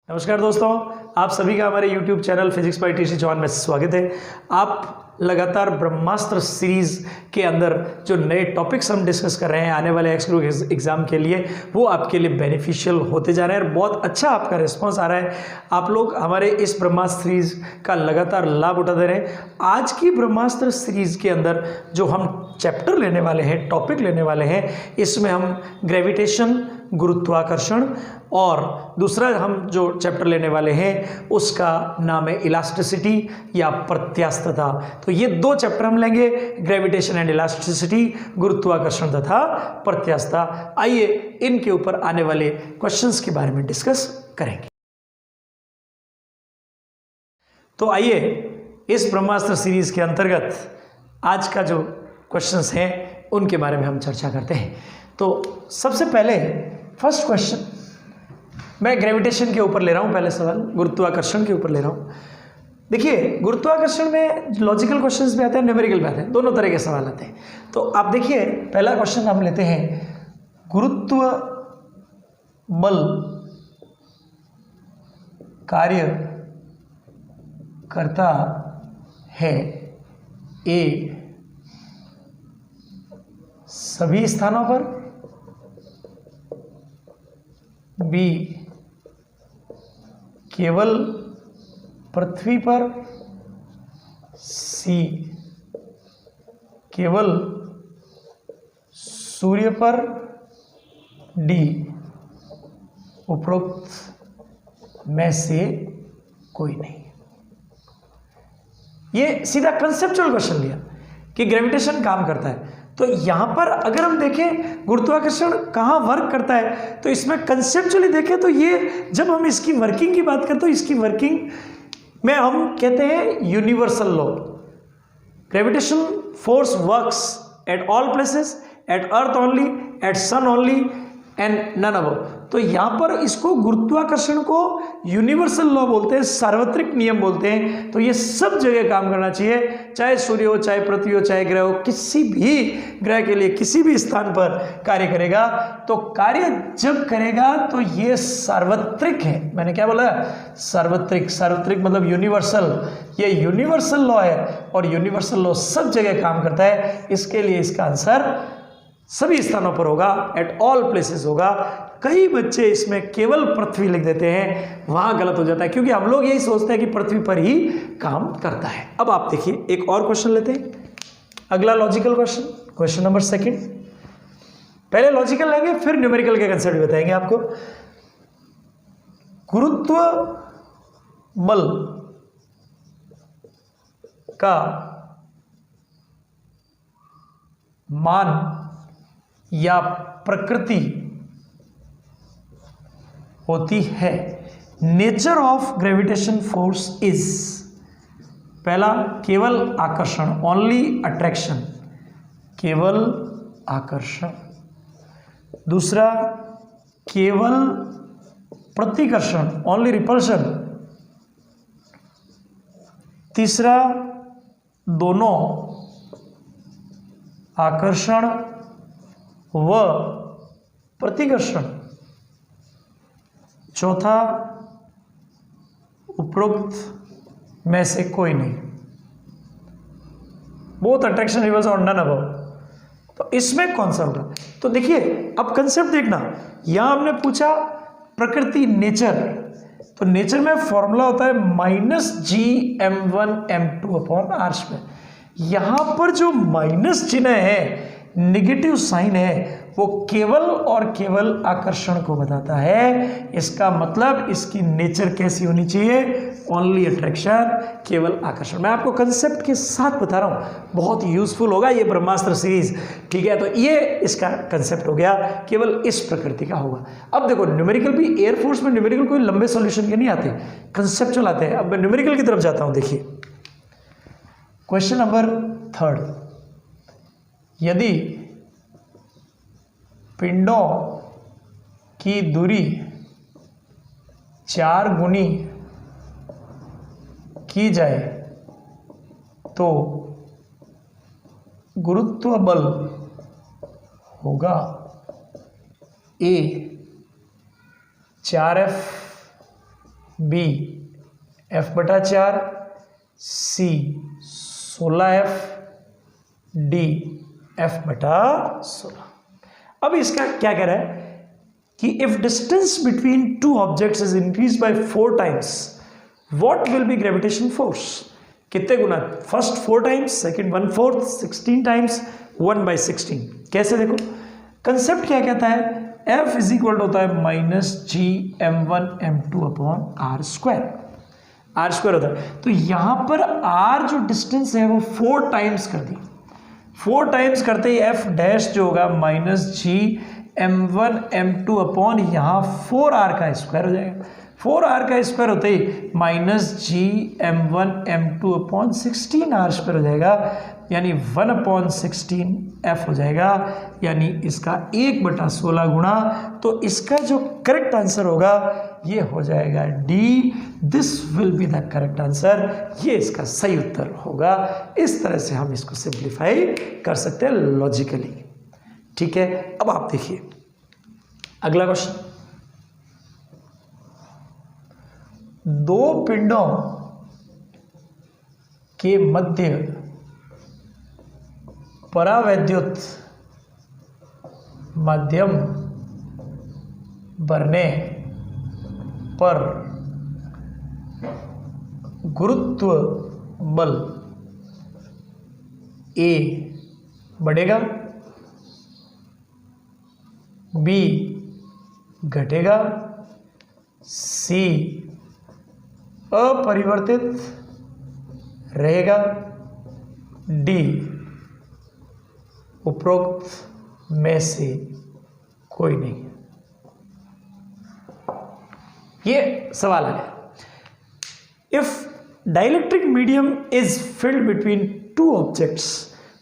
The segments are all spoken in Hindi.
नमस्कार दोस्तों, आप सभी का हमारे YouTube channel physics by TC Chauhan में स्वागत है। आप लगातार ब्रह्मास्त्र सीरीज के अंदर जो नए टॉपिक्स हम डिस्कस कर रहे हैं आने वाले एक्स ग्रुप एग्जाम के लिए, वो आपके लिए बेनिफिशियल होते जा रहे हैं और बहुत अच्छा आपका रिस्पांस आ रहा है। आप लोग हमारे इस ब्रह्मास्त्र सीरीज का लगातार लाभ उठा दे रहे हैं। आज की ब्रह्मास्त्र सीरीज के अंदर जो हम चैप्टर लेने वाले हैं, टॉपिक लेने वाले हैं, इसमें हम ग्रेविटेशन, गुरुत्वाकर्षण और दूसरा हम जो चैप्टर लेने वाले हैं उसका नाम है इलास्टिसिटी या प्रत्यास्थता। तो ये दो चैप्टर हम लेंगे, ग्रेविटेशन एंड इलास्टिसिटी, गुरुत्वाकर्षण तथा प्रत्यास्थता। आइए इनके ऊपर आने वाले क्वेश्चंस के बारे में डिस्कस करेंगे। तो आइए इस ब्रह्मास्त्र सीरीज के अंतर्गत आज का जो क्वेश्चंस हैं उनके बारे में हम चर्चा करते हैं। तो सबसे पहले फर्स्ट क्वेश्चन मैं ग्रेविटेशन के ऊपर ले रहा हूं, पहले सवाल गुरुत्वाकर्षण के ऊपर ले रहा हूं। देखिए, गुरुत्वाकर्षण में लॉजिकल क्वेश्चंस भी आते हैं, न्यूमेरिकल भी आते हैं, दोनों तरह के सवाल आते हैं। तो आप देखिए, पहला क्वेश्चन हम लेते हैं, गुरुत्व बल कार्य करता है ए सभी स्थानों पर, बी केवल पृथ्वी पर, सी केवल सूर्य पर, डी उपरोक्त में से कोई नहीं। ये सीधा कंसेप्चुअल क्वेश्चन लिया कि ग्रेविटेशन काम करता है। तो यहां पर अगर हम देखें गुरुत्वाकर्षण कहां वर्क करता है, तो इसमें कंसेप्चुअली देखें तो ये जब हम इसकी वर्किंग की बात करते हैं, इसकी वर्किंग में हम कहते हैं universal law. Gravitation force works at all places, at earth only, at sun only and none above. तो यहां पर इसको गुरुत्वाकर्षण को यूनिवर्सल लॉ बोलते हैं, सार्वत्रिक नियम बोलते हैं। तो ये सब जगह काम करना चाहिए, चाहे सूर्य हो, चाहे पृथ्वी हो, चाहे ग्रह हो, किसी भी ग्रह के लिए किसी भी स्थान पर कार्य करेगा। तो कार्य जब करेगा तो ये सार्वत्रिक है। मैंने क्या बोला? सार्वत्रिक। सार्वत्रिक मतलब यूनिवर्सल। ये यूनिवर्सल लॉ है और यूनिवर्सल लॉ सब जगह काम करता है। इसके लिए इसका आंसर सभी स्थानों पर होगा, एट ऑल प्लेसेस होगा। कई बच्चे इसमें केवल पृथ्वी लिख देते हैं, वहां गलत हो जाता है, क्योंकि हम लोग यही सोचते हैं कि पृथ्वी पर ही काम करता है। अब आप देखिए, एक और क्वेश्चन लेते हैं, अगला logical question, question number second. पहले लॉजिकल लेंगे, फिर न्यूमेरिकल के कंसेप्ट बताएंगे आपको। गुरुत्व बल का मान या प्रकृति होती है, nature of gravitation force is. पहला केवल आकर्षण, ओनली अट्रैक्शन, केवल आकर्षण। दूसरा केवल प्रतिकर्षण, ओनली रिपल्शन। तीसरा दोनों आकर्षण व प्रतिकर्षण। चौथा उपरोक्त में से कोई नहीं, बोथ अट्रैक्शन रिवर्स और नन अबव। तो इसमें कौन सा होगा? तो देखिए, अब कंसेप्ट देखना, यहां हमने पूछा प्रकृति, नेचर। तो नेचर में फॉर्मूला होता है -GM1M2/r²। यहां पर जो माइनस चिन्ह है, नेगेटिव साइन है, वो केवल और केवल आकर्षण को बताता है। इसका मतलब इसकी नेचर कैसी होनी चाहिए? ओनली अट्रैक्शन, केवल आकर्षण। मैं आपको कंसेप्ट के साथ बता रहा हूं, बहुत यूजफुल होगा ये ब्रह्मास्त्र सीरीज। ठीक है, तो ये इसका कंसेप्ट हो गया, केवल इस प्रकृति का होगा। अब देखो, न्यूमेरिकल भी, एयरफोर्स में न्यूमेरिकल कोई लंबे सॉल्यूशन के नहीं आते, कंसेप्चुअल आते हैं। अब मैं न्यूमेरिकल की तरफ जाता हूं। देखिए क्वेश्चन नंबर थर्ड, यदि पिंडों की दूरी 4 गुनी की जाए तो गुरुत्व बल होगा A 4F B F/4, C 16F, D F/16। अब इसका क्या कह रहा है कि if distance between two objects is increase by 4 times what will be gravitation force. कितने गुना, फर्स्ट 4 टाइम्स, सेकंड 1/4, 16 टाइम्स, 1/16। कैसे, देखो कंसेप्ट क्या कहता है, F इज इक्वल होता है -Gm1m2/r²। r² होता है, तो यहां पर r जो डिस्टेंस है वो 4 टाइम्स कर दी। 4 टाइम्स करते ही F डैश जो होगा -Gm1m2 यहाँ 4r का स्क्वायर हो जाएगा। 4r का स्क्वायर होते ही -Gm1m2/16r² हो जाएगा, यानी 1/16F हो जाएगा, यानी इसका 1/16 गुणा। तो इसका जो करेक्ट आंसर होगा ये हो जाएगा D. This will be the correct answer, ये इसका सही उत्तर होगा। इस तरह से हम इसको सिंप्लीफाई कर सकते हैं लॉजिकली। ठीक है, अब आप देखिए अगला क्वेश्चन। दो पिंडों के मध्य परावैद्युत माध्यम बनने पर गुरुत्व बल ए बढ़ेगा, बी घटेगा, सी अपरिवर्तित रहेगा, डी उपरोक्त में से कोई नहीं। ये सवाल है, if dielectric medium is filled between two objects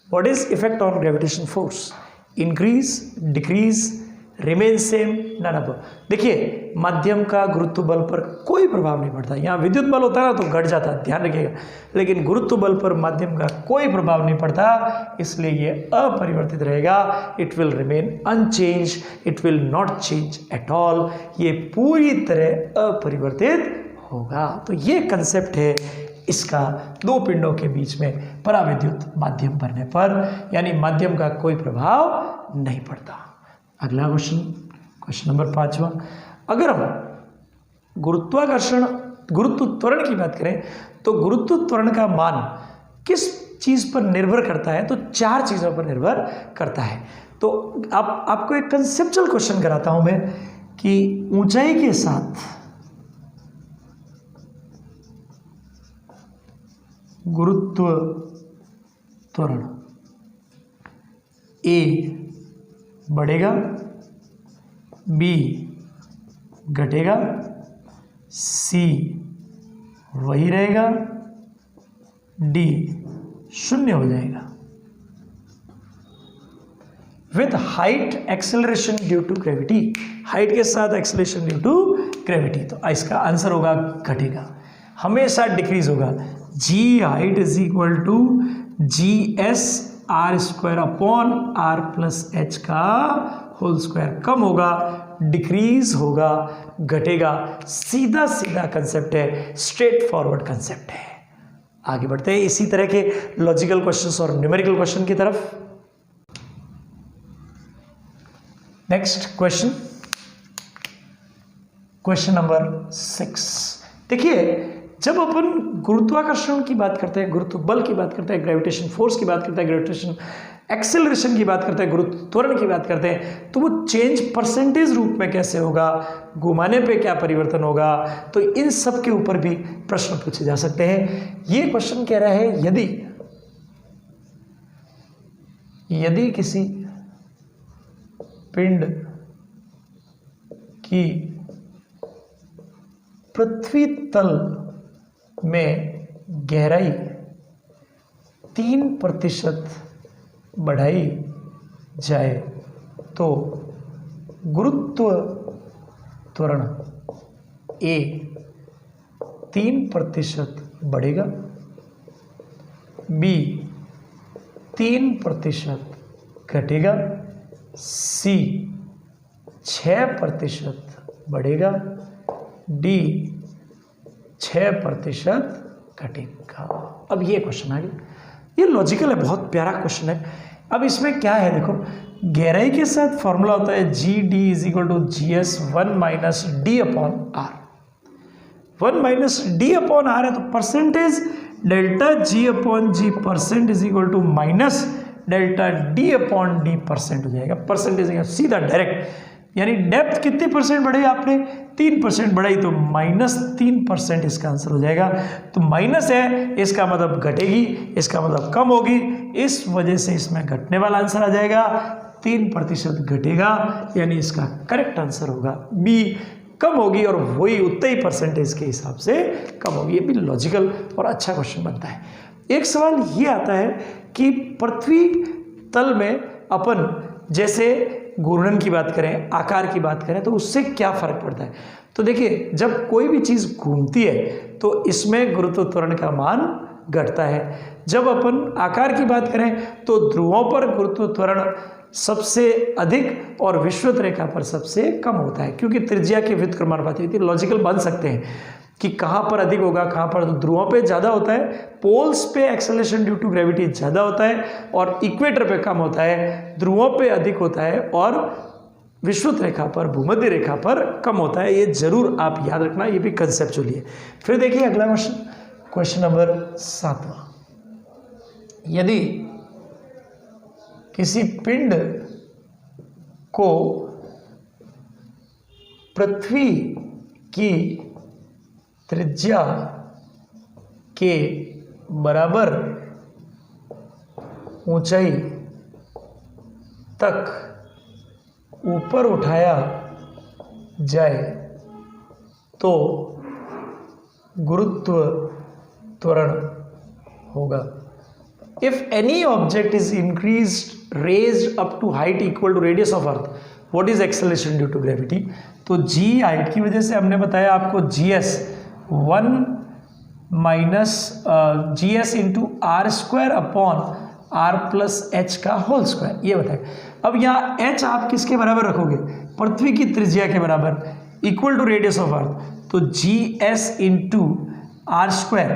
what is effect on gravitation force, increase, decrease, remain same, none of. देखिए माध्यम का गुरुत्व बल पर कोई प्रभाव नहीं पड़ता। यहाँ विद्युत बल होता है ना तो घट जाता है, ध्यान रखिएगा, लेकिन गुरुत्व बल पर माध्यम का कोई प्रभाव नहीं पड़ता, इसलिए ये अपरिवर्तित रहेगा। It will remain unchange, it will not change at all, ये पूरी तरह अपरिवर्तित होगा। तो ये कंसेप्ट है इसका, दो पिंडों के बीच में परावैद्युत माध्यम बनने पर, यानी माध्यम का कोई प्रभाव नहीं पड़ता। अगला क्वेश्चन, क्वेश्चन नंबर 5वां। अगर हम गुरुत्व त्वरण की बात करें तो गुरुत्व त्वरण का मान किस चीज पर निर्भर करता है, तो 4 चीजों पर निर्भर करता है। तो आपको एक कंसेप्चुअल क्वेश्चन कराता हूं मैं कि ऊंचाई के साथ गुरुत्व त्वरण ए बढ़ेगा, बी घटेगा, सी वही रहेगा, डी 0 हो जाएगा। With height acceleration due to gravity, height के साथ एक्सेलरेशन ड्यू टू ग्रेविटी, तो इसका आंसर होगा घटेगा, हमेशा डिक्रीज होगा। G height is equal to GS r²/r+h का होल स्क्वायर, कम होगा, डिक्रीज होगा, घटेगा। सीधा सीधा कंसेप्ट है, स्ट्रेट फॉरवर्ड कंसेप्ट है। आगे बढ़ते हैं इसी तरह के लॉजिकल क्वेश्चंस और न्यूमेरिकल क्वेश्चन की तरफ। Next question, question number 6। देखिए जब अपन गुरुत्वाकर्षण की बात करते हैं, गुरुत्व बल की बात करते हैं, ग्रेविटेशन फोर्स की बात करते हैं, ग्रेविटेशन एक्सेलरेशन की बात करते हैं, गुरुत्व त्वरण की बात करते हैं, तो वो चेंज परसेंटेज रूप में कैसे होगा, घुमाने पे क्या परिवर्तन होगा, तो इन सब के ऊपर भी प्रश्न पूछे जा सकते हैं। ये क्वेश्चन कह रहा है यदि किसी पिंड की पृथ्वी तल में गहराई 3% बढ़ाई जाए तो गुरुत्व त्वरण ए 3% बढ़ेगा, बी 3% घटेगा, सी 6% बढ़ेगा, डी 6% घटेगा। अब ये क्वेश्चन आ गया, ये लॉजिकल है, बहुत प्यारा क्वेश्चन है। अब इसमें क्या है देखो, गहराई के साथ फॉर्मूला होता है GD is equal to GS 1 minus D upon R। 1 minus D upon R है तो percentage delta G upon G percent is equal to minus delta D upon D percent हो जाएगा। परसेंटेज सीधा डायरेक्ट, यानी डेप्थ कितनी परसेंट बढ़ाई आपने, 3% बढ़ाई, तो -3% इसका आंसर हो जाएगा। तो माइनस है, इसका मतलब घटेगी, इसका मतलब कम होगी, इस वजह से इसमें घटने वाला आंसर आ जाएगा 3% घटेगा, यानी इसका करेक्ट आंसर होगा बी, कम होगी और वही उतने ही परसेंटेज के हिसाब से कम होगी। ये भी लॉजिकल और अच्छा क्वेश्चन बनता है। एक सवाल ये आता है कि पृथ्वी तल में अपन जैसे घूर्णन की बात करें, आकार की बात करें, तो उससे क्या फर्क पड़ता है। तो देखिए, जब कोई भी चीज़ घूमती है तो इसमें गुरुत्व त्वरण का मान घटता है। जब अपन आकार की बात करें तो ध्रुवों पर गुरुत्व त्वरण सबसे अधिक और विषुवत रेखा पर सबसे कम होता है, क्योंकि त्रिज्या के व्युत्क्रमानुपाती होती है। लॉजिकल बन सकते हैं कि कहाँ पर अधिक होगा, कहाँ पर, तो ध्रुवों पे ज़्यादा होता है, पोल्स पे एक्सेलरेशन ड्यू टू ग्रेविटी ज़्यादा होता है और इक्वेटर पे कम होता है, ध्रुवों पे अधिक होता है और विषुवत रेखा पर, भूमध्य रेखा पर कम होता है। ये जरूर आप याद रखना, ये भी कंसेप्चुअली है। फिर देखिए अगला क्वेश्चन, क्वेश्चन नंबर 7वां। यदि किसी पिंड को पृथ्वी की त्रिज्या के बराबर ऊंचाई तक ऊपर उठाया जाए तो गुरुत्व त्वरण होगा। If any object is raised up to height equal to radius of earth, what is acceleration due to gravity? तो g हाइट की वजह से हमने बताया आपको GS 1 minus GS into R square upon R plus H का होल स्क्वायर, ये बताया। अब यहाँ h आप किसके बराबर रखोगे, पृथ्वी की त्रिज्या के बराबर, equal to radius of earth, तो GS into R square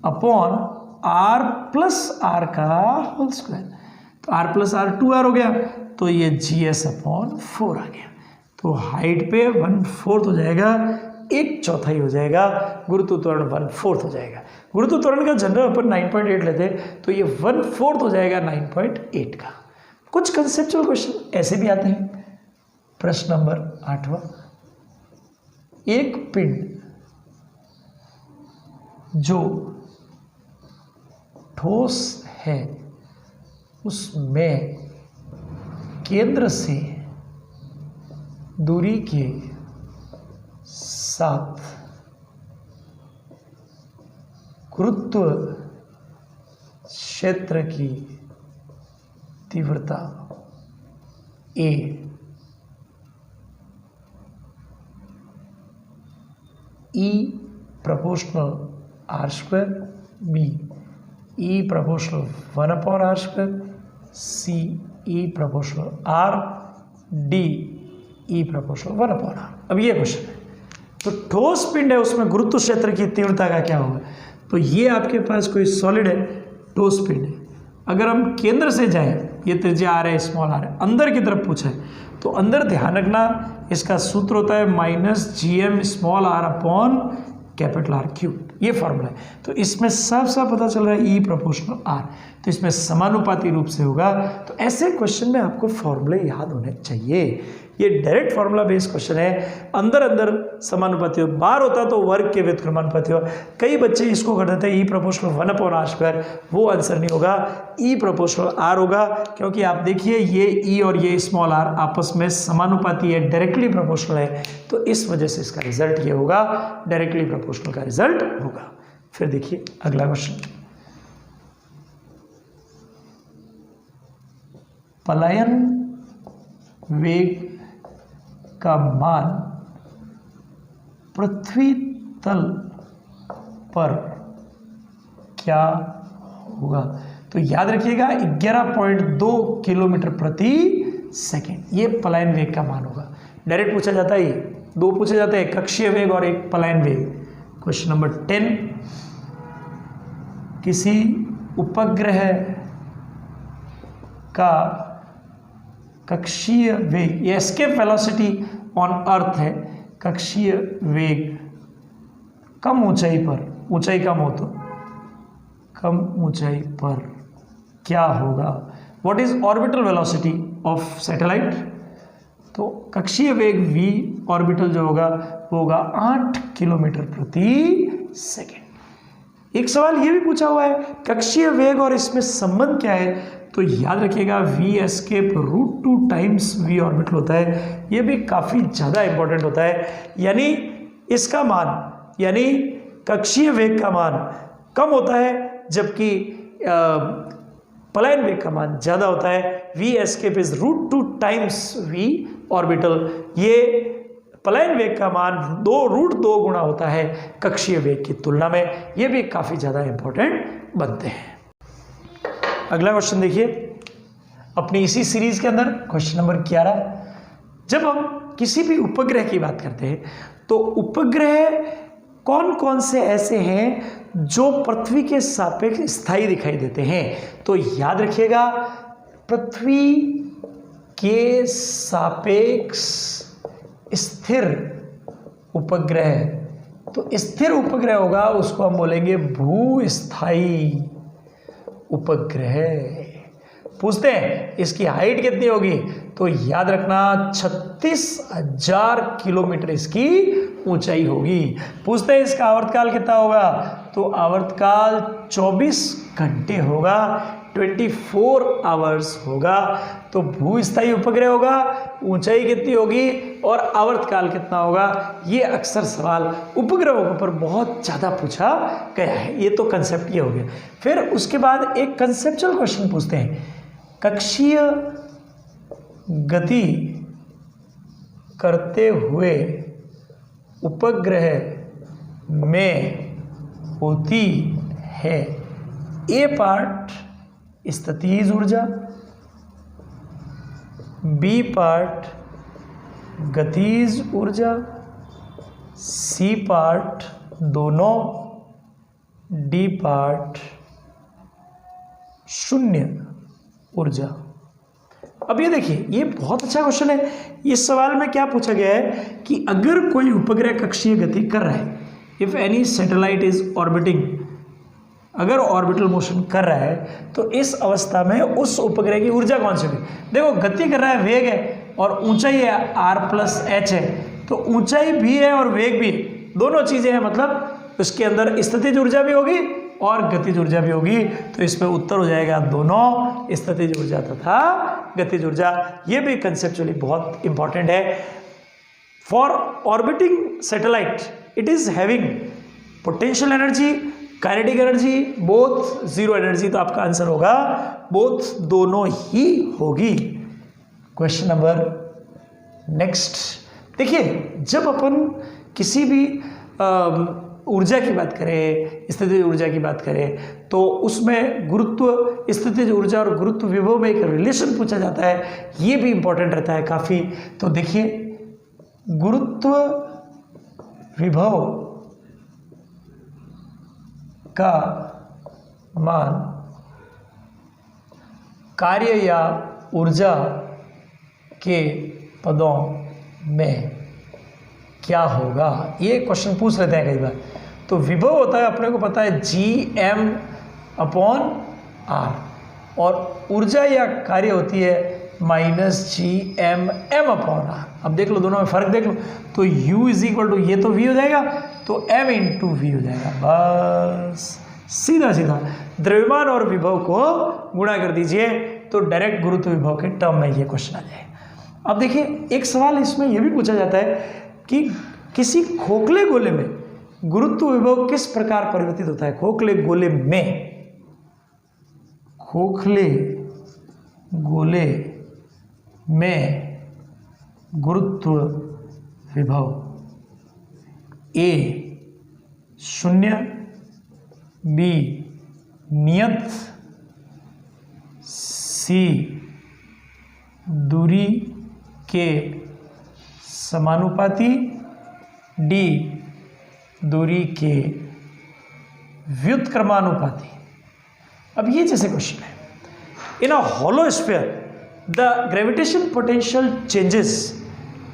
upon R plus R का होल स्क्वायर, तो R प्लस R 2R हो गया, तो ये GS अपॉन 4 आ गया। तो हाइट पे 1/4 हो जाएगा, 1/4 हो जाएगा, गुरुत्व त्वरण 1/4 हो जाएगा। गुरुत्व त्वरण का जनरल अपन 9.8 लेते हैं, तो ये 1/4 हो जाएगा 9.8 का। कुछ कंसेप्चुअल क्वेश्चन ऐसे भी आते हैं। प्रश्न नंबर 8वां, एक पिंड जो ठोस है उसमें केंद्र से दूरी के साथ गुरुत्व क्षेत्र की तीव्रता A E proportional R square, B E proportional 1/R square, C E proportional R, D E proportional 1/R। अब ये क्वेश्चन है, तो ठोस पिंड है उसमें गुरुत्व क्षेत्र की तीव्रता का क्या होगा। तो ये आपके पास कोई सॉलिड है, ठोस पिंड है, अगर हम केंद्र से जाएं, ये त्रिज्या R है, स्मॉल r है, अंदर की तरफ पूछा है, तो अंदर ध्यान रखना इसका सूत्र होता है -GM small r upon capital R cube, ये फॉर्मूला है। तो इसमें साफ साफ पता चल रहा है E प्रोपोर्शनल R, तो इसमें समानुपाती रूप से होगा। तो ऐसे क्वेश्चन में आपको फॉर्मूले याद होने चाहिए। ये डायरेक्ट फॉर्मूला बेस्ड क्वेश्चन है, अंदर अंदर समानुपाती हो, बाहर होता तो वर्ग के व्युत्क्रमानुपाती हो। कई बच्चे इसको कर देते हैं E प्रोपोर्शनल 1/R स्क्वायर, वो आंसर नहीं होगा, E प्रोपोर्शनल R होगा, क्योंकि आप देखिए ये E और ये स्मॉल r आपस में समानुपाती है, डायरेक्टली प्रोपोर्शनल है, तो इस वजह से इसका रिजल्ट ये होगा, डायरेक्टली प्रोपोर्शनल का रिजल्ट होगा। फिर देखिए अगला क्वेश्चन, पलायन वेग का मान पृथ्वी तल पर क्या होगा। तो याद रखिएगा 11.2 किलोमीटर प्रति सेकेंड, ये पलायन वेग का मान होगा। डायरेक्ट पूछा जाता है, ये दो पूछे जाते हैं, कक्षीय वेग और एक पलायन वेग। क्वेश्चन नंबर 10, किसी उपग्रह का कक्षीय वेग, ये एस्केप वेलोसिटी ऑन अर्थ है, कक्षीय वेग कम ऊंचाई पर, ऊंचाई कम हो तो कम ऊंचाई पर क्या होगा? What is orbital velocity of satellite? तो कक्षीय वेग v ऑर्बिटल जो होगा वो होगा 8 किलोमीटर प्रति सेकेंड। एक सवाल ये भी पूछा हुआ है कक्षीय वेग और इसमें संबंध क्या है, तो याद रखिएगा v escape √2 times v orbital होता है। ये भी काफ़ी ज़्यादा इंपॉर्टेंट होता है, यानी इसका मान, यानी कक्षीय वेग का मान कम होता है जबकि पलायन वेग का मान ज़्यादा होता है। v escape is √2 times v orbital, ये पलायन वेग का मान √2 गुना होता है कक्षीय वेग की तुलना में। ये भी काफ़ी ज़्यादा इंपॉर्टेंट बनते हैं। अगला क्वेश्चन देखिए अपनी इसी सीरीज के अंदर, क्वेश्चन नंबर 11। जब हम किसी भी उपग्रह की बात करते हैं तो उपग्रह कौन कौन से ऐसे हैं जो पृथ्वी के सापेक्ष स्थायी दिखाई देते हैं? तो याद रखिएगा पृथ्वी के सापेक्ष स्थिर उपग्रह, तो स्थिर उपग्रह होगा उसको हम बोलेंगे भूस्थायी उपग्रह। पूछते हैं इसकी हाइट कितनी होगी, तो याद रखना 36,000 किलोमीटर इसकी ऊंचाई होगी। पूछते हैं इसका आवर्तकाल कितना होगा, तो आवर्तकाल 24 घंटे होगा, 24 आवर्स होगा। तो भूस्थायी उपग्रह होगा, ऊंचाई कितनी होगी और आवर्तकाल कितना होगा, ये अक्सर सवाल उपग्रहों के ऊपर बहुत ज़्यादा पूछा गया है। ये तो कंसेप्ट ये हो गया। फिर उसके बाद एक कंसेप्चुअल क्वेश्चन पूछते हैं, कक्षीय गति करते हुए उपग्रह में होती है ए पार्ट स्थितिज ऊर्जा, बी पार्ट गतिज ऊर्जा, सी पार्ट दोनों, डी पार्ट शून्य ऊर्जा। अब ये देखिए ये बहुत अच्छा क्वेश्चन है। इस सवाल में क्या पूछा गया है कि अगर कोई उपग्रह कक्षीय गति कर रहा है, if any satellite is orbiting, अगर ऑर्बिटल मोशन कर रहा है तो इस अवस्था में उस उपग्रह की ऊर्जा कौन सी होगी? देखो गति कर रहा है, वेग है और ऊंचाई है r+h है, तो ऊंचाई भी है और वेग भी है, दोनों चीजें हैं, मतलब उसके अंदर स्थितिज ऊर्जा भी होगी और गतिज ऊर्जा भी होगी। तो इसमें उत्तर हो जाएगा दोनों, स्थितिज ऊर्जा तथा गतिज ऊर्जा। ये भी कंसेप्चुअली बहुत इंपॉर्टेंट है। For orbiting satellite it is having potential energy, kinetic energy, both zero energy. तो आपका आंसर होगा बोथ, दोनों ही होगी। क्वेश्चन नंबर नेक्स्ट देखिए, जब अपन किसी भी ऊर्जा की बात करें, स्थितिज ऊर्जा की बात करें, तो उसमें गुरुत्व, स्थितिज ऊर्जा और गुरुत्व विभव में एक रिलेशन पूछा जाता है। ये भी इंपॉर्टेंट रहता है काफ़ी। तो देखिए गुरुत्व विभव का मान कार्य या ऊर्जा के पदों में क्या होगा, ये क्वेश्चन पूछ लेते हैं कई बार। तो विभव होता है अपने को पता है Gm/r, और ऊर्जा या कार्य होती है -Gm/m/r। अब देख लो दोनों में फर्क देख लो, तो U = ये तो V हो जाएगा, तो m × v हो जाएगा। बस सीधा सीधा द्रव्यमान और विभव को गुणा कर दीजिए तो डायरेक्ट गुरुत्व विभव के टर्म में ये क्वेश्चन आ जाएगा। अब देखिए एक सवाल इसमें यह भी पूछा जाता है कि किसी खोखले गोले में गुरुत्व विभव किस प्रकार परिवर्तित होता है। खोखले गोले में गुरुत्व विभव A 0, B नियत, C दूरी के समानुपाती, D दूरी के व्युत्क्रमानुपाती। अब ये जैसे क्वेश्चन है, in a hollow sphere the gravitation potential changes.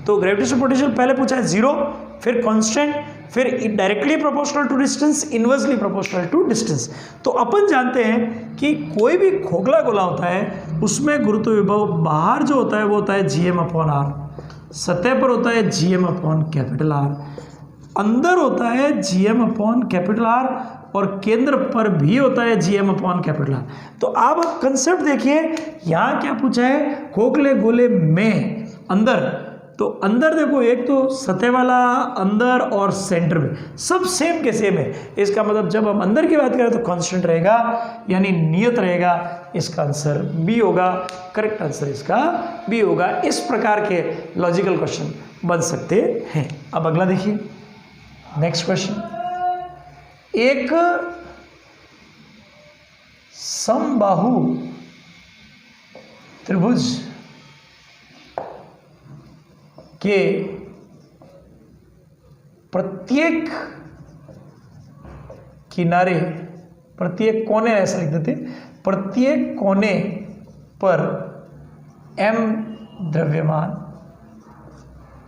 तो ग्रेविटेशन पोटेंशियल पहले पूछा है 0, फिर कांस्टेंट, फिर directly proportional to distance, inversely proportional to distance. तो अपन जानते हैं कि कोई भी खोखला गोला होता है उसमें गुरुत्व विभव बाहर जो होता है वो होता है Gm/r, सतह पर होता है Gm/R, अंदर होता है Gm/R और केंद्र पर भी होता है Gm/R। तो आप कंसेप्ट देखिए, यहाँ क्या पूछा है, खोखले गोले में अंदर। तो अंदर देखो, एक तो सतह वाला अंदर और सेंटर में सब सेम के सेम है। इसका मतलब जब हम अंदर की बात करें तो कांस्टेंट रहेगा, यानी नियत रहेगा। इसका आंसर बी होगा, करेक्ट आंसर इसका बी होगा। इस प्रकार के लॉजिकल क्वेश्चन बन सकते हैं। अब अगला देखिए, नेक्स्ट क्वेश्चन। एक समबाहु त्रिभुज के प्रत्येक किनारे, प्रत्येक कोने, ऐसा लिख देते, प्रत्येक कोने पर m द्रव्यमान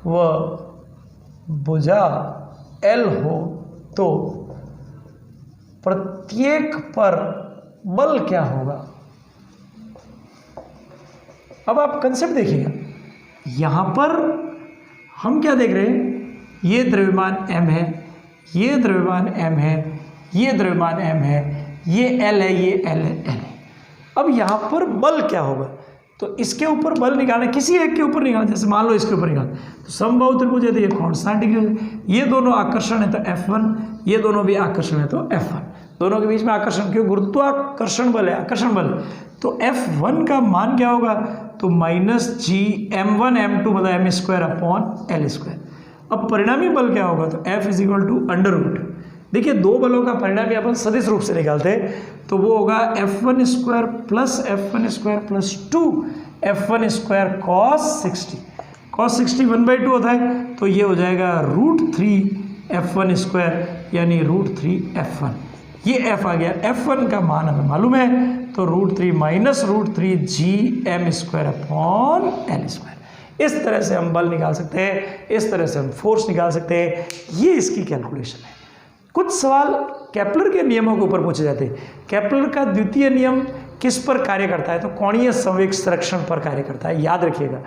व भुजा L हो तो प्रत्येक पर बल क्या होगा। अब आप कंसेप्ट देखिएगा, यहां पर हम क्या देख रहे हैं, ये द्रव्यमान m है, ये द्रव्यमान m है, ये द्रव्यमान m है, ये L है, ये L है। अब यहाँ पर बल क्या होगा, तो इसके ऊपर बल निकालना, किसी एक के ऊपर निकालना, जैसे मान लो इसके ऊपर निकालना, तो समबाहु त्रिभुज है तो ये कांस्टेंट डिग्री, ये दोनों आकर्षण है तो F1, ये दोनों भी आकर्षण है तो F1, दोनों के बीच में आकर्षण, क्यों, गुरुत्वाकर्षण बल है, आकर्षण बल। तो F1 का मान क्या होगा, तो -Gm1m2 बटा m²/L²। अब परिणामी बल क्या होगा, तो F = √। देखिए, दो बलों का परिणामी अपन सदिश रूप से निकालते हैं, तो वो होगा F1² + F1² + 2 F1² cos 60। cos 60 1/2 होता है, तो ये हो जाएगा √3 F1², यानी √3 F1। ये F आ गया, F1 का मान हमें मालूम है, तो √3 - √3 Gm²/L²। इस तरह से हम बल निकाल सकते हैं, इस तरह से हम फोर्स निकाल सकते हैं। ये इसकी कैलकुलेशन है। कुछ सवाल केपलर के नियमों के ऊपर पूछे जाते हैं। केपलर का द्वितीय नियम किस पर कार्य करता है, तो कोणीय संवेग संरक्षण पर कार्य करता है, याद रखिएगा।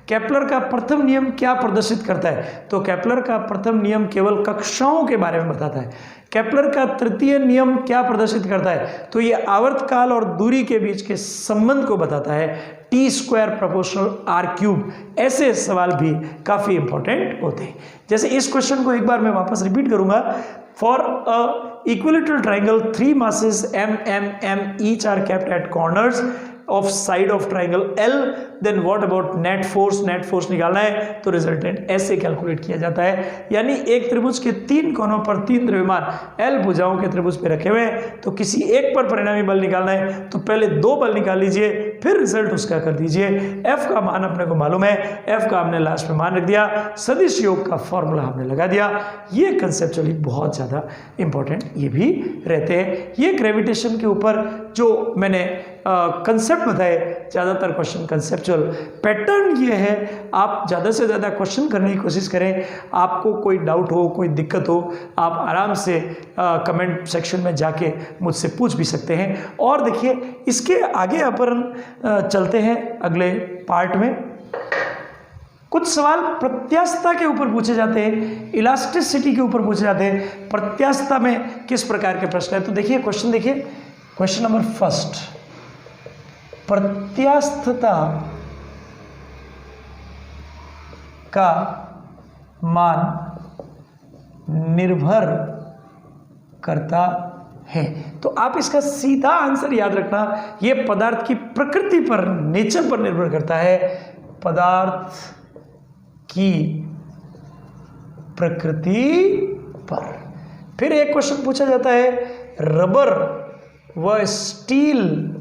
केपलर का प्रथम नियम क्या प्रदर्शित करता है, तो केपलर का प्रथम नियम केवल कक्षाओं के बारे में बताता है। केपलर का तृतीय नियम क्या प्रदर्शित करता है, तो ये आवर्तकाल और दूरी के बीच के संबंध को बताता है, T² = R³। ऐसे सवाल भी काफ़ी इंपॉर्टेंट होते हैं। जैसे इस क्वेश्चन को एक बार मैं वापस रिपीट करूंगा। For a equilateral triangle 3 masses m each are kept at corners of side of triangle L, then what about net force. Net force निकालना है तो रिजल्टेंट ऐसे कैलकुलेट किया जाता है, यानी एक त्रिभुज के 3 कोनों पर 3 द्रव्यमान L भुजाओं के त्रिभुज पे रखे हुए हैं, तो किसी एक पर परिणामी बल निकालना है तो पहले 2 बल निकाल लीजिए, फिर रिजल्ट उसका कर दीजिए। F का मान अपने को मालूम है, F का हमने लास्ट में मान रख दिया, सदिश योग का फॉर्मूला हमने लगा दिया। ये कंसेप्चुअली बहुत ज़्यादा इंपॉर्टेंट ये भी रहते हैं। ये ग्रेविटेशन के ऊपर जो मैंने कंसेप्ट बताए, ज़्यादातर क्वेश्चन कंसेप्चुअल। पैटर्न ये है, आप ज़्यादा से ज़्यादा क्वेश्चन करने की कोशिश करें। आपको कोई डाउट हो, कोई दिक्कत हो, आप आराम से कमेंट सेक्शन में जाके मुझसे पूछ भी सकते हैं। और देखिए, इसके आगे अपन चलते हैं अगले पार्ट में। कुछ सवाल प्रत्यास्थता के ऊपर पूछे जाते हैं, इलास्टिसिटी के ऊपर पूछे जाते हैं। प्रत्यास्थता में किस प्रकार के प्रश्न है, तो देखिए क्वेश्चन, देखिए क्वेश्चन नंबर 1। प्रत्यास्थता का मान निर्भर करता है, तो आप इसका सीधा आंसर याद रखना, यह पदार्थ की प्रकृति पर, नेचर पर निर्भर करता है। पदार्थ की प्रकृति पर। फिर एक क्वेश्चन पूछा जाता है, रबर व स्टील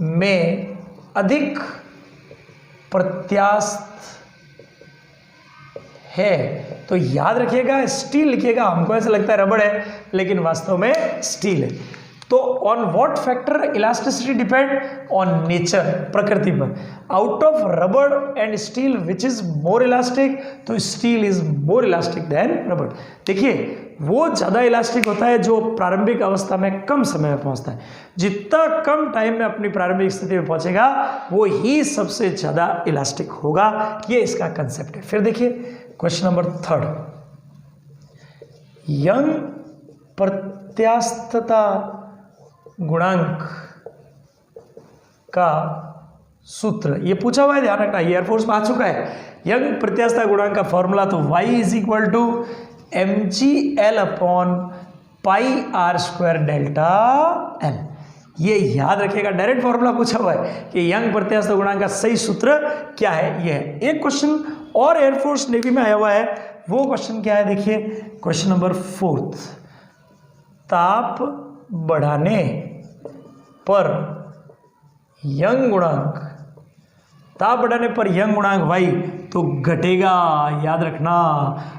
में अधिक प्रत्यास्थ है। तो याद रखिएगा, स्टील लिखिएगा, हमको ऐसा लगता है रबड़ है लेकिन वास्तव में स्टील है। तो on what factor elasticity depend? On nature, प्रकृति पर। आउट ऑफ रबड़ and steel which is more elastic? तो steel is more elastic than रबड़। देखिए वो ज़्यादा इलास्टिक होता है जो प्रारंभिक अवस्था में कम समय में पहुंचता है। जितना कम टाइम में अपनी प्रारंभिक स्थिति में पहुंचेगा वो ही सबसे ज़्यादा इलास्टिक होगा। ये इसका कंसेप्ट है। फिर देखिए क्वेश्चन नंबर 3, यंग प्रत्यास्थता गुणांक का सूत्र, ये पूछा हुआ है, ध्यान रखना, ये एयरफोर्स में आ चुका है। यंग प्रत्यास्थता गुणांक का फॉर्मूला तो y is equal to mgl upon pi R square delta L. ये याद रखिएगा, डायरेक्ट फॉर्मूला पूछा हुआ है कि यंग प्रत्यास्थता गुणांक का सही सूत्र क्या है। ये है एक क्वेश्चन और एयरफोर्स नेवी में आया हुआ है। वो क्वेश्चन क्या है? देखिए क्वेश्चन नंबर 4, ताप बढ़ाने पर यंग गुणांक, ताप बढ़ाने पर यंग गुणांक y तो घटेगा। याद रखना,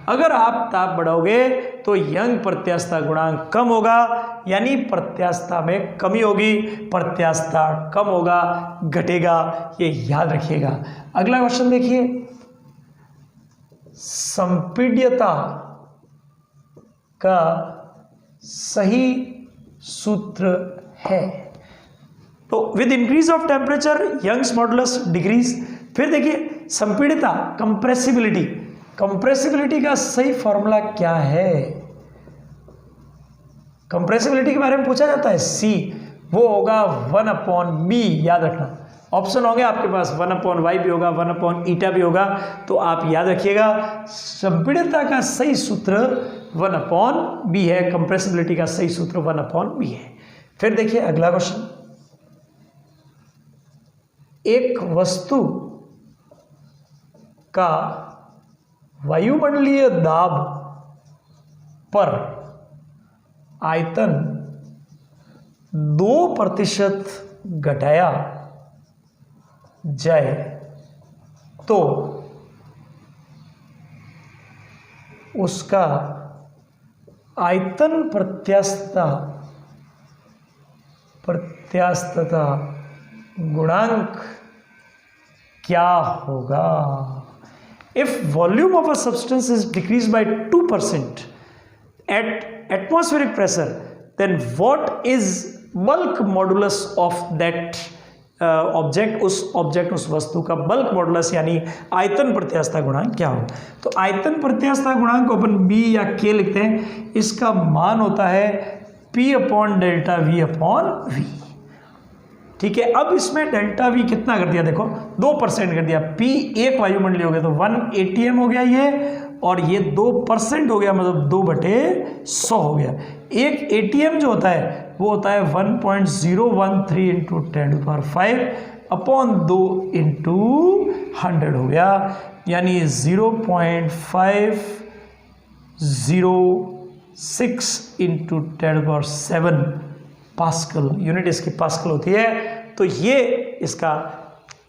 अगर आप ताप बढ़ाओगे तो यंग प्रत्यास्थता गुणांक कम होगा, यानी प्रत्यास्थता में कमी होगी, प्रत्यास्थता कम होगा, घटेगा, ये याद रखिएगा। अगला क्वेश्चन देखिए, संपीड्यता का सही सूत्र है। तो with increase of temperature Young's modulus decrease. फिर देखिए संपीड़िता, कंप्रेसिबिलिटी, कंप्रेसिबिलिटी का सही फॉर्मूला क्या है? कंप्रेसिबिलिटी के बारे में पूछा जाता है, सी, वो होगा 1/b। याद रखना, ऑप्शन होंगे आपके पास, 1/y भी होगा, 1/η भी होगा। तो आप याद रखिएगा संपीड़िता का सही सूत्र 1/b है, कंप्रेसिबिलिटी का सही सूत्र 1/b है। फिर देखिए अगला क्वेश्चन, एक वस्तु का वायुमंडलीय दाब पर आयतन 2% घटाया जाए तो उसका आयतन प्रत्यास्थता गुणांक क्या होगा? If volume of a substance is decrease by 2% at atmospheric pressure, then what is bulk modulus of that object? उस वस्तु का बल्क मॉडुलस यानी आयतन प्रत्यास्थता गुणांक क्या होगा? तो आयतन प्रत्यास्थता गुणांक को अपन b या k लिखते हैं। इसका मान होता है P/Δv/V। ठीक है, अब इसमें डेल्टा V कितना कर दिया? देखो 2% कर दिया। P एक वायुमंडलीय हो गया तो 1 ATM हो गया ये, और ये 2% हो गया, मतलब 2/100 हो गया। एक ATM जो होता है वो होता है 1.013 इंटू 10⁵ अपॉन 2 इंटू 100 हो गया, यानी 0.506 इंटू 10⁷ पास्कल, यूनिट इसकी पास्कल होती है। तो ये इसका,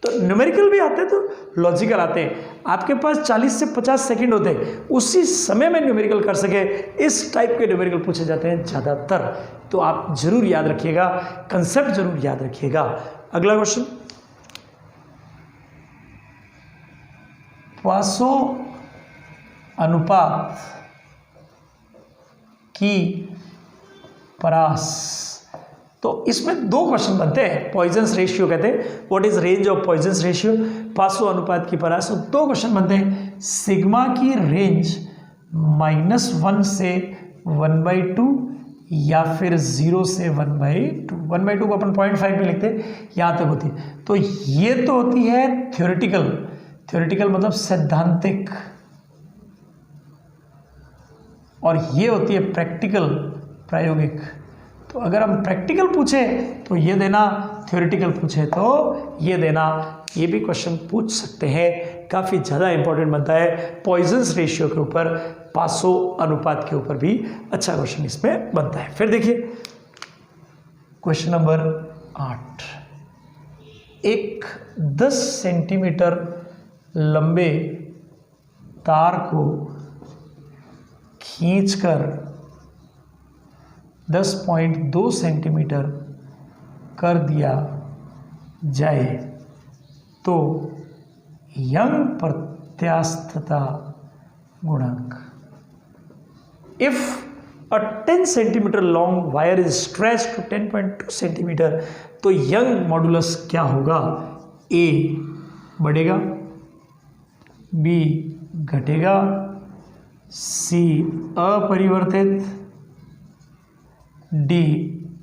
तो न्यूमेरिकल भी आते हैं तो लॉजिकल आते हैं। आपके पास 40 से 50 सेकंड होते हैं, उसी समय में न्यूमेरिकल कर सके, इस टाइप के न्यूमेरिकल पूछे जाते हैं ज़्यादातर। तो आप जरूर याद रखिएगा, कंसेप्ट जरूर याद रखिएगा। अगला क्वेश्चन, पासो अनुपात की परास। तो इसमें दो क्वेश्चन बनते हैं, पॉइजन्स रेशियो कहते हैं, what is range of Poisson's ratio, Poisson अनुपात की परास। तो दो क्वेश्चन बनते हैं, सिग्मा की रेंज -1 से 1/2 या फिर 0 से 1/2। 1/2 को अपन 0.5 में लिखते हैं, यहाँ तक होती है। तो ये तो होती है थ्योरेटिकल मतलब सैद्धांतिक, और ये होती है प्रैक्टिकल, प्रायोगिक। तो अगर हम प्रैक्टिकल पूछे तो ये देना, थ्योरेटिकल पूछे तो ये देना, ये भी क्वेश्चन पूछ सकते हैं। काफ़ी ज़्यादा इंपॉर्टेंट बनता है पॉइजन्स रेशियो के ऊपर, पासो अनुपात के ऊपर भी अच्छा क्वेश्चन इसमें बनता है। फिर देखिए क्वेश्चन नंबर 8, एक 10 सेंटीमीटर लंबे तार को खींचकर 10.2 सेंटीमीटर कर दिया जाए तो यंग प्रत्यास्थता गुणांक, if a 10 centimeter long wire is stretched to 10.2 centimetre तो यंग मॉडुलस क्या होगा? ए बढ़ेगा, बी घटेगा, सी अपरिवर्तित, डी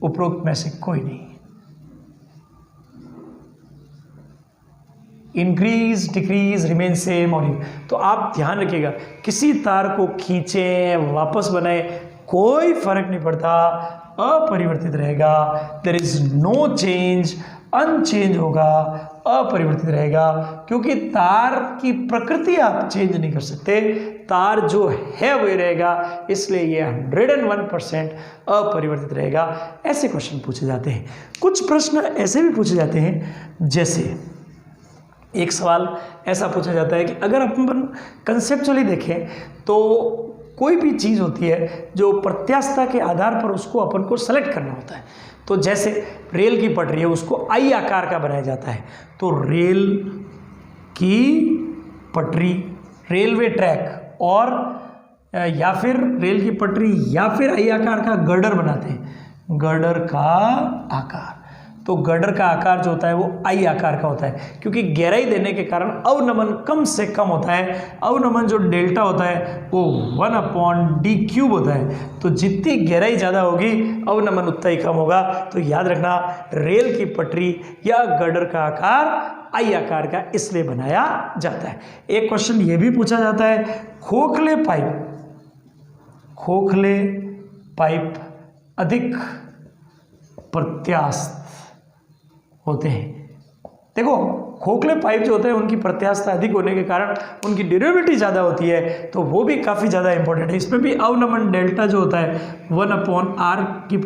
उपरोक्त में से कोई नहीं। इंक्रीज, डिक्रीज, रिमेन सेम और तो आप ध्यान रखिएगा, किसी तार को खींचें वापस बनाए कोई फर्क नहीं पड़ता, अपरिवर्तित रहेगा। There is no change, unchanged होगा, अपरिवर्तित रहेगा, क्योंकि तार की प्रकृति आप चेंज नहीं कर सकते, तार जो है वही रहेगा, इसलिए ये 101% अपरिवर्तित रहेगा। ऐसे क्वेश्चन पूछे जाते हैं। कुछ प्रश्न ऐसे भी पूछे जाते हैं, जैसे एक सवाल ऐसा पूछा जाता है कि अगर अपन कंसेप्चुअली देखें तो कोई भी चीज़ होती है जो प्रत्यास्थता के आधार पर उसको अपन को सेलेक्ट करना होता है। तो जैसे रेल की पटरी है, उसको आई आकार का बनाया जाता है, तो रेल की पटरी, रेलवे ट्रैक और या फिर रेल की पटरी या फिर आई आकार का गर्डर बनाते हैं। गर्डर का आकार, तो गर्डर का आकार जो होता है वो आई आकार का होता है, क्योंकि गहराई देने के कारण अवनमन कम से कम होता है। अवनमन जो डेल्टा होता है वो 1/d³ होता है, तो जितनी गहराई ज़्यादा होगी अवनमन उतना ही कम होगा। तो याद रखना, रेल की पटरी या गर्डर का आकार आई आकार का इसलिए बनाया जाता है। एक क्वेश्चन ये भी पूछा जाता है, खोखले पाइप अधिक प्रत्यास्थ होते हैं। देखो, खोखले पाइप जो होते हैं उनकी प्रत्यास्थता अधिक होने के कारण उनकी ड्यूरेबिलिटी ज़्यादा होती है, तो वो भी काफ़ी ज़्यादा इंपॉर्टेंट है। इसमें भी अवनमन डेल्टा जो होता है 1/r⁴ के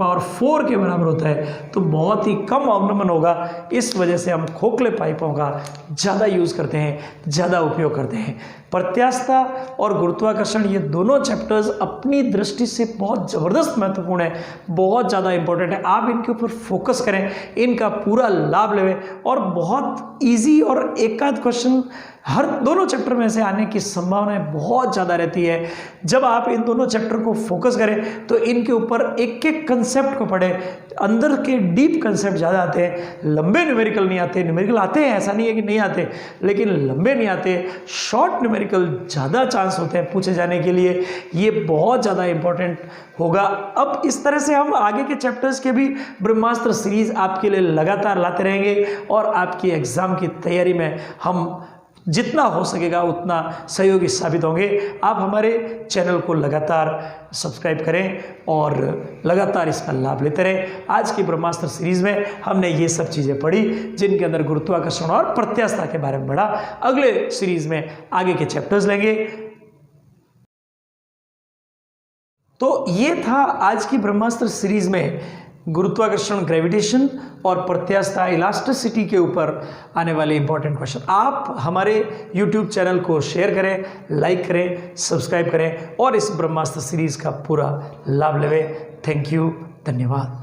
बराबर होता है, तो बहुत ही कम अवनमन होगा। इस वजह से हम खोखले पाइपों का ज़्यादा यूज़ करते हैं, ज़्यादा उपयोग करते हैं। प्रत्यास्थता और गुरुत्वाकर्षण ये दोनों चैप्टर्स अपनी दृष्टि से बहुत ज़बरदस्त महत्वपूर्ण है, बहुत ज़्यादा इंपॉर्टेंट है। आप इनके ऊपर फोकस करें, इनका पूरा लाभ लें और बहुत ईजी और एकाध क्वेश्चन हर दोनों चैप्टर में से आने की संभावनाएं बहुत ज़्यादा रहती है। जब आप इन दोनों चैप्टर को फोकस करें तो इनके ऊपर एक एक कंसेप्ट को पढ़ें, अंदर के डीप कंसेप्ट ज़्यादा आते हैं, लंबे न्यूमेरिकल नहीं आते। न्यूमेरिकल आते हैं, ऐसा नहीं है कि नहीं आते, लेकिन लंबे नहीं आते। शॉर्ट न्यूमेरिकल ज़्यादा चांस होते हैं पूछे जाने के लिए, ये बहुत ज़्यादा इंपॉर्टेंट होगा। अब इस तरह से हम आगे के चैप्टर्स के भी ब्रह्मास्त्र सीरीज आपके लिए लगातार लाते रहेंगे और आपकी एग्ज़ाम की तैयारी में हम जितना हो सकेगा उतना सहयोगी साबित होंगे। आप हमारे चैनल को लगातार सब्सक्राइब करें और लगातार इसका लाभ लेते रहें। आज की ब्रह्मास्त्र सीरीज में हमने ये सब चीज़ें पढ़ी जिनके अंदर गुरुत्वाकर्षण और प्रत्यास्थता के बारे में पढ़ा। अगले सीरीज में आगे के चैप्टर्स लेंगे। तो ये था आज की ब्रह्मास्त्र सीरीज में गुरुत्वाकर्षण, ग्रेविटेशन और प्रत्यास्थता, इलास्टिसिटी के ऊपर आने वाले इंपॉर्टेंट क्वेश्चन। आप हमारे YouTube चैनल को शेयर करें, लाइक करें, सब्सक्राइब करें और इस ब्रह्मास्त्र सीरीज का पूरा लाभ लें। थैंक यू, धन्यवाद।